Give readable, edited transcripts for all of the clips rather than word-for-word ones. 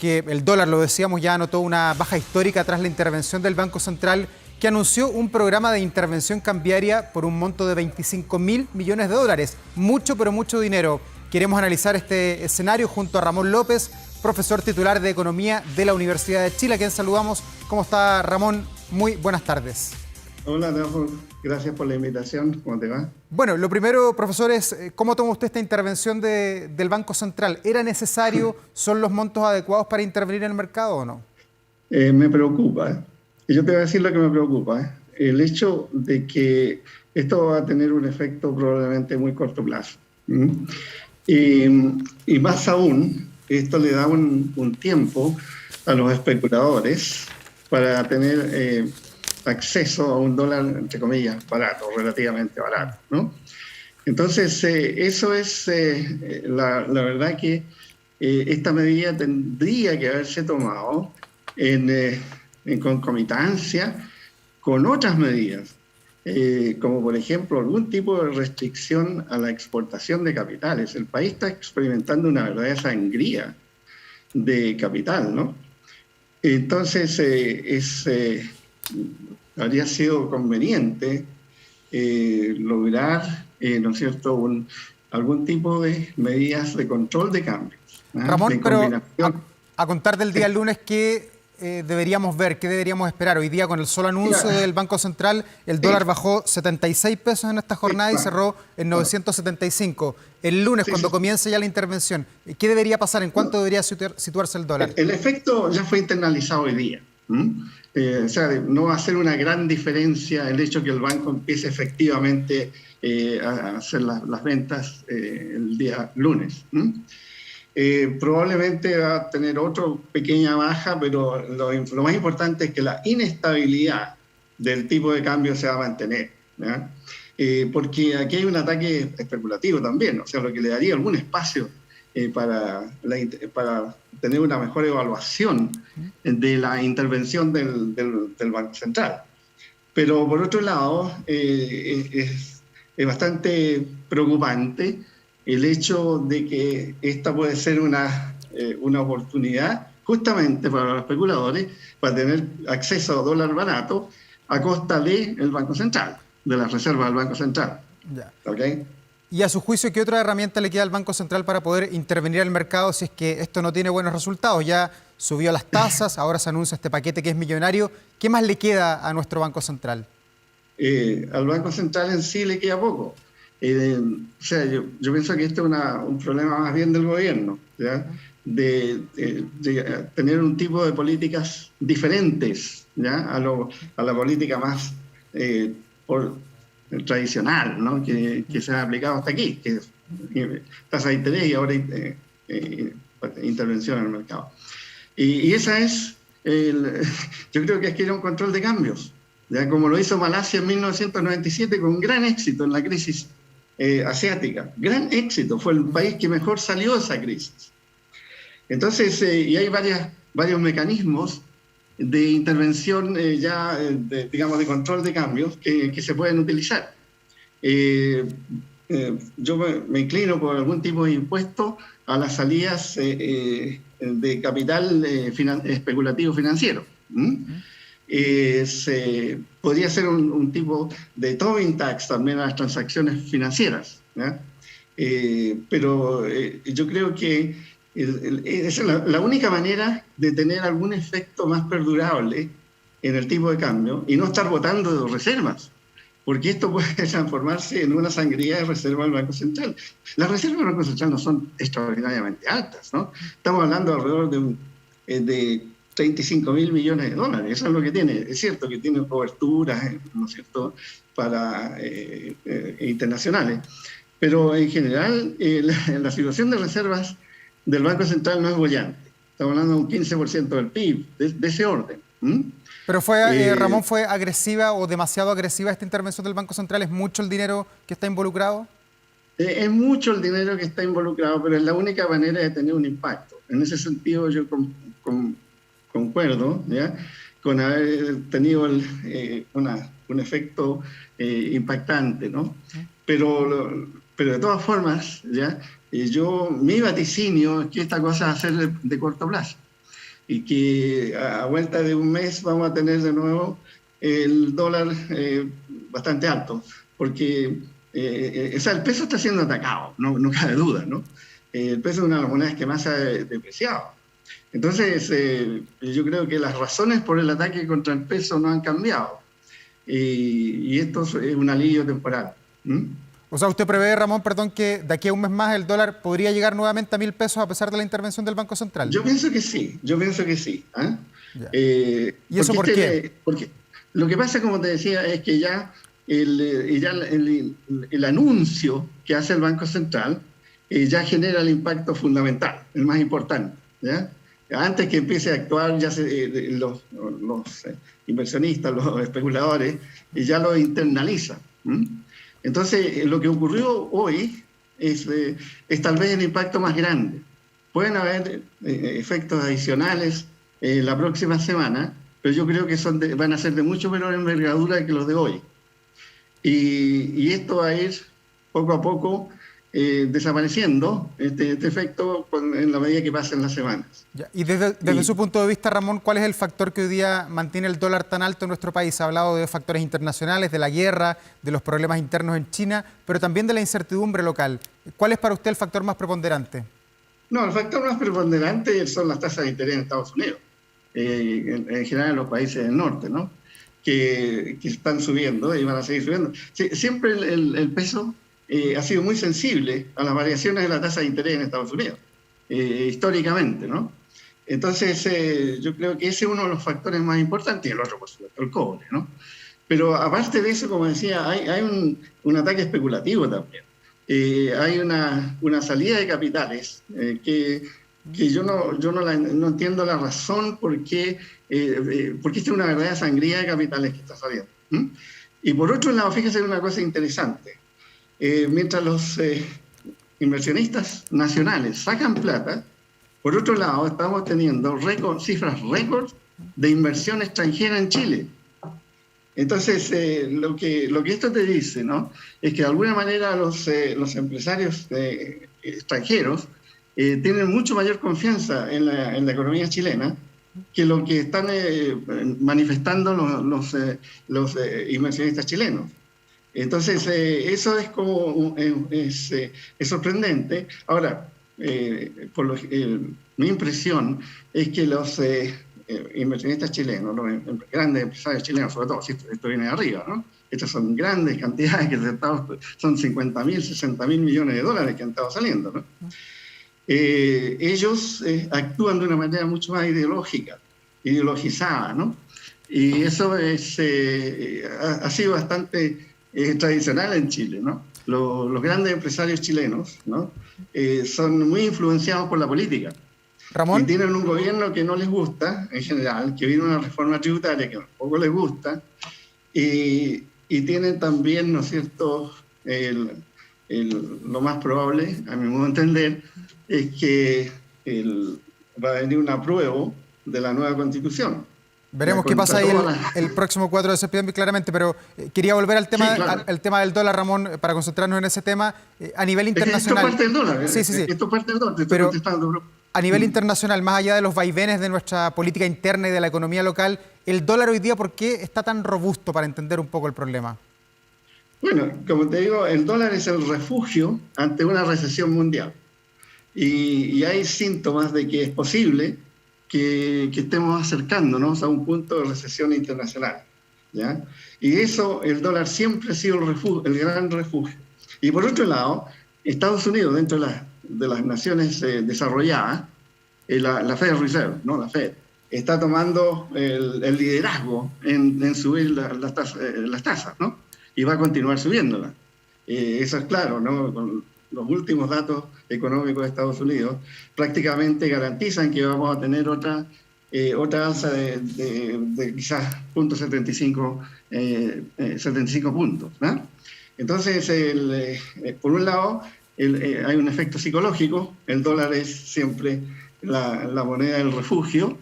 porque el dólar, lo decíamos, ya anotó una baja histórica tras la intervención del Banco Central, que anunció un programa de intervención cambiaria por un monto de 25.000 millones de dólares. Mucho, pero mucho dinero. Queremos analizar este escenario junto a Ramón López, profesor titular de Economía de la Universidad de Chile, a quien saludamos. ¿Cómo está, Ramón? Muy buenas tardes. Hola, Adolfo. Gracias por la invitación. ¿Cómo te va? Bueno, lo primero, profesor, es ¿cómo toma usted esta intervención del Banco Central? ¿Era necesario? ¿Son los montos adecuados para intervenir en el mercado o no? Me preocupa. Y yo te voy a decir lo que me preocupa. El hecho de que esto va a tener un efecto probablemente muy corto plazo. Y más aún, esto le da un tiempo a los especuladores para tener acceso a un dólar, entre comillas, barato, relativamente barato, ¿no? Entonces, eso es la verdad que esta medida tendría que haberse tomado en concomitancia con otras medidas, como por ejemplo algún tipo de restricción a la exportación de capitales. El país está experimentando una verdadera sangría de capital, ¿no? Entonces, habría sido conveniente lograr, ¿no es cierto?, algún tipo de medidas de control de cambios. Ramón, pero a contar del día lunes, ¿qué deberíamos ver? ¿Qué deberíamos esperar? Hoy día, con el solo anuncio del Banco Central, el dólar bajó 76 pesos en esta jornada y cerró en 975. El lunes, cuando comience ya la intervención, ¿qué debería pasar? ¿En cuánto debería situarse el dólar? El efecto ya fue internalizado hoy día. O sea, no va a ser una gran diferencia el hecho que el banco empiece efectivamente a hacer las ventas el día lunes. Probablemente va a tener otra pequeña baja, pero lo más importante es que la inestabilidad del tipo de cambio se va a mantener, ¿ya? Porque aquí hay un ataque especulativo también, o sea, lo que le daría algún espacio para tener una mejor evaluación de la intervención del Banco Central. Pero por otro lado, es bastante preocupante el hecho de que esta puede ser una oportunidad justamente para los especuladores para tener acceso a dólar barato a costa del Banco Central, de las reservas del Banco Central. Ya. ¿Okay? Y a su juicio, ¿qué otra herramienta le queda al Banco Central para poder intervenir al mercado si es que esto no tiene buenos resultados? Ya subió las tasas, ahora se anuncia este paquete que es millonario. ¿Qué más le queda a nuestro Banco Central? Al Banco Central en sí le queda poco. O sea, yo pienso que este es un problema más bien del gobierno, ¿ya? De tener un tipo de políticas diferentes, ¿ya? A la política más tradicional, ¿no? que se ha aplicado hasta aquí, que es tasa de interés y ahora intervención en el mercado. Y esa es, yo creo que es que era un control de cambios, ¿ya? Como lo hizo Malasia en 1997 con gran éxito en la crisis asiática. Gran éxito, fue el país que mejor salió de esa crisis. Entonces, y hay varios mecanismos de intervención digamos, de control de cambios que se pueden utilizar. Yo me inclino por algún tipo de impuesto a las salidas de capital especulativo financiero. Podría ser un tipo de Tobin tax también a las transacciones financieras, ¿ya? Pero yo creo que esa es la única manera de tener algún efecto más perdurable en el tipo de cambio y no estar botando reservas, porque esto puede transformarse en una sangría de reservas del Banco Central. Las reservas del Banco Central no son extraordinariamente altas, ¿no? Estamos hablando alrededor de 35.000 millones de dólares, eso es lo que tiene. Es cierto que tiene coberturas, ¿no es cierto?, para internacionales, pero en general la situación de reservas del Banco Central no es bollante. Estamos hablando de un 15% del PIB, de ese orden. Pero Ramón, ¿fue agresiva o demasiado agresiva esta intervención del Banco Central? ¿Es mucho el dinero que está involucrado? Es mucho el dinero que está involucrado, pero es la única manera de tener un impacto. En ese sentido yo concuerdo, ¿ya?, con haber tenido un efecto impactante, ¿no? Pero de todas formas, ¿ya?, mi vaticinio es que esta cosa va a ser de corto plazo. y que a vuelta de un mes vamos a tener de nuevo el dólar bastante alto, porque o sea, el peso está siendo atacado, no cabe duda, ¿no? El peso es una de las monedas que más se ha depreciado. Entonces, yo creo que las razones por el ataque contra el peso no han cambiado, y esto es un alivio temporal. ¿Mm? O sea, usted prevé, Ramón, perdón, que de aquí a un mes más el dólar podría llegar nuevamente a 1.000 pesos a pesar de la intervención del Banco Central. Yo pienso que sí, ¿eh? Ya. ¿Y eso por qué? Porque lo que pasa, como te decía, es que ya el anuncio que hace el Banco Central ya genera el impacto fundamental, el más importante, ¿ya? Antes que empiece a actuar ya los inversionistas, los especuladores, ya lo internalizan. Entonces, lo que ocurrió hoy es tal vez el impacto más grande. Pueden haber efectos adicionales la próxima semana, pero yo creo que van a ser de mucho menor envergadura que los de hoy. Y esto va a ir poco a poco desapareciendo, este efecto, en la medida que pasen las semanas. Ya. Y desde su punto de vista, Ramón, ¿cuál es el factor que hoy día mantiene el dólar tan alto en nuestro país? Ha hablado de factores internacionales, de la guerra, de los problemas internos en China, pero también de la incertidumbre local. ¿Cuál es para usted el factor más preponderante? No, el factor más preponderante son las tasas de interés en Estados Unidos, en general en los países del norte, ¿no? Que están subiendo y van a seguir subiendo. Siempre el peso ha sido muy sensible a las variaciones de la tasa de interés en Estados Unidos, históricamente, ¿no? Entonces, yo creo que ese es uno de los factores más importantes, y el otro, por supuesto, el cobre, ¿no? Pero aparte de eso, como decía, hay un ataque especulativo también. Hay una salida de capitales que yo no entiendo la razón porque esta es una verdadera sangría de capitales que está saliendo. Y por otro lado, fíjese en una cosa interesante. Mientras los inversionistas nacionales sacan plata, por otro lado estamos teniendo cifras récord de inversión extranjera en Chile. Entonces, lo que esto te dice, ¿no?, es que de alguna manera los empresarios extranjeros tienen mucho mayor confianza en la economía chilena que lo que están manifestando los inversionistas chilenos. Entonces, eso es como es sorprendente. Ahora, mi impresión es que los inversionistas chilenos, los grandes empresarios chilenos, sobre todo, si esto viene de arriba, ¿no? Estas son grandes cantidades, son 50.000, 60.000 millones de dólares que han estado saliendo, ¿no? Ellos actúan de una manera mucho más ideologizada, ¿no? Y eso ha sido bastante tradicional en Chile, ¿no? Los grandes empresarios chilenos, ¿no?, son muy influenciados por la política. Ramón. Y tienen un gobierno que no les gusta, en general, que viene una reforma tributaria que tampoco les gusta, y tienen también, ¿no es cierto?, lo más probable, a mi modo de entender, es que va a venir un apruebo de la nueva Constitución. Veremos qué pasa ahí el próximo 4 de septiembre, claramente, pero quería volver al tema, sí, claro, al tema del dólar, Ramón, para concentrarnos en ese tema. A nivel internacional... Esto parte del dólar, sí. Esto parte del dólar, te estoy pero contestando. A nivel internacional, más allá de los vaivenes de nuestra política interna y de la economía local, el dólar hoy día, ¿por qué está tan robusto, para entender un poco el problema? Bueno, como te digo, el dólar es el refugio ante una recesión mundial. Y hay síntomas de que es posible que estemos acercándonos a un punto de recesión internacional, ¿ya? Y eso, el dólar siempre ha sido el gran refugio. Y por otro lado, Estados Unidos, dentro de las naciones desarrolladas, la Federal Reserve, ¿no?, la Fed, está tomando el liderazgo en subir las tasas, ¿no? Y va a continuar subiéndolas. Eso es claro, ¿no? Con los últimos datos económicos de Estados Unidos prácticamente garantizan que vamos a tener otra alza de quizás 75 puntos, ¿no? Entonces, por un lado, hay un efecto psicológico, el dólar es siempre la moneda del refugio,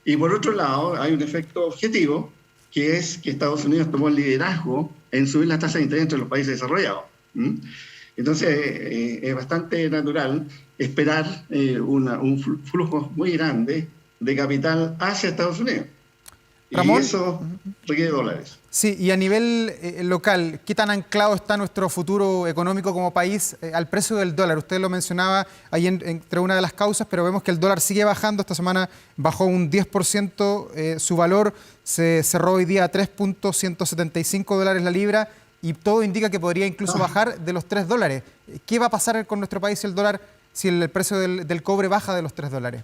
y por otro lado, hay un efecto objetivo, que es que Estados Unidos tomó el liderazgo en subir las tasas de interés entre los países desarrollados. Entonces, es bastante natural esperar un flujo muy grande de capital hacia Estados Unidos. Ramón, y eso requiere dólares. Sí, y a nivel local, ¿qué tan anclado está nuestro futuro económico como país al precio del dólar? Usted lo mencionaba ahí entre una de las causas, pero vemos que el dólar sigue bajando. Esta semana bajó un 10%, su valor se cerró hoy día a $3.175 la libra y todo indica que podría incluso bajar de los $3. ¿Qué va a pasar con nuestro país si el dólar, si el precio del cobre baja de los $3?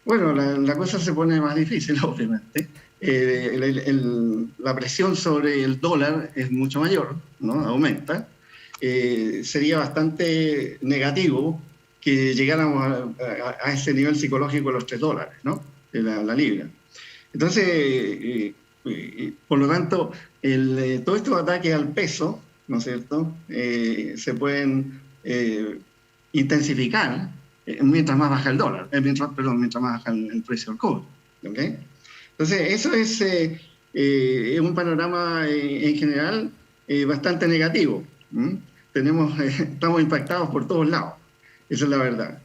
Bueno, la cosa se pone más difícil, obviamente. La presión sobre el dólar es mucho mayor, ¿no? Aumenta. Sería bastante negativo que llegáramos a ese nivel psicológico de los $3, ¿no? De la libra. Entonces, por lo tanto, todos estos ataques al peso, ¿no es cierto?, se pueden intensificar mientras más baja el dólar, mientras más baja el precio del cobre. ¿Okay? Entonces, eso es un panorama en general bastante negativo. Estamos impactados por todos lados, esa es la verdad.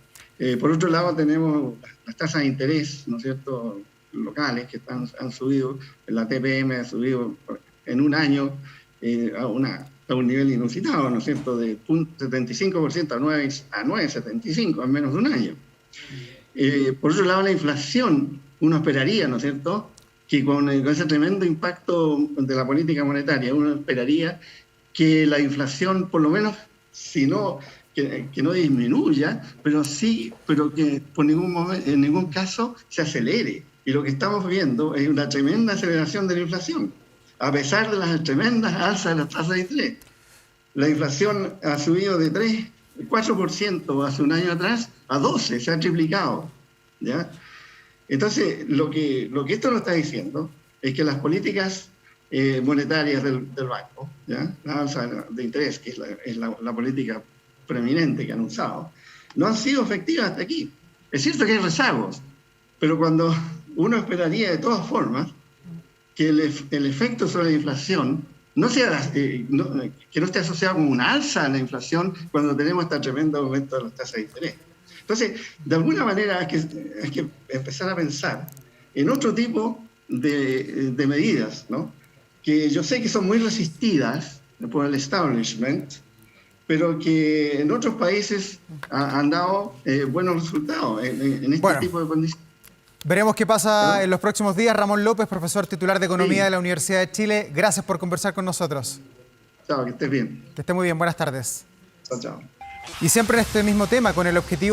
Por otro lado, tenemos las tasas de interés, ¿no es cierto?, locales que han subido, la TPM ha subido en un año a un nivel inusitado, ¿no es cierto?, de 0.75% a 9,75% en menos de un año. Por otro lado, la inflación, uno esperaría, ¿no es cierto?, que con ese tremendo impacto de la política monetaria, uno esperaría que la inflación, por lo menos, si no, que no disminuya, pero que en ningún caso se acelere. Y lo que estamos viendo es una tremenda aceleración de la inflación, a pesar de las tremendas alzas de las tasas de interés. La inflación ha subido de 4% hace un año atrás a 12%, se ha triplicado, ¿ya? Entonces, lo que esto nos está diciendo es que las políticas monetarias del banco, ¿ya?, la alza de interés, que es la política preeminente que han usado, no han sido efectivas hasta aquí. Es cierto que hay rezagos, pero cuando uno esperaría de todas formas que el efecto sobre la inflación que no esté asociado con una alza en la inflación cuando tenemos este tremendo aumento de las tasas de interés. Entonces, de alguna manera hay que empezar a pensar en otro tipo de medidas, ¿no?, que yo sé que son muy resistidas por el establishment, pero que en otros países han dado buenos resultados en este tipo de condiciones. Veremos qué pasa en los próximos días. Ramón López, profesor titular de Economía de la Universidad de Chile. Gracias por conversar con nosotros. Chao, que estés bien. Que esté muy bien. Buenas tardes. Chao, chao. Y siempre en este mismo tema, con el objetivo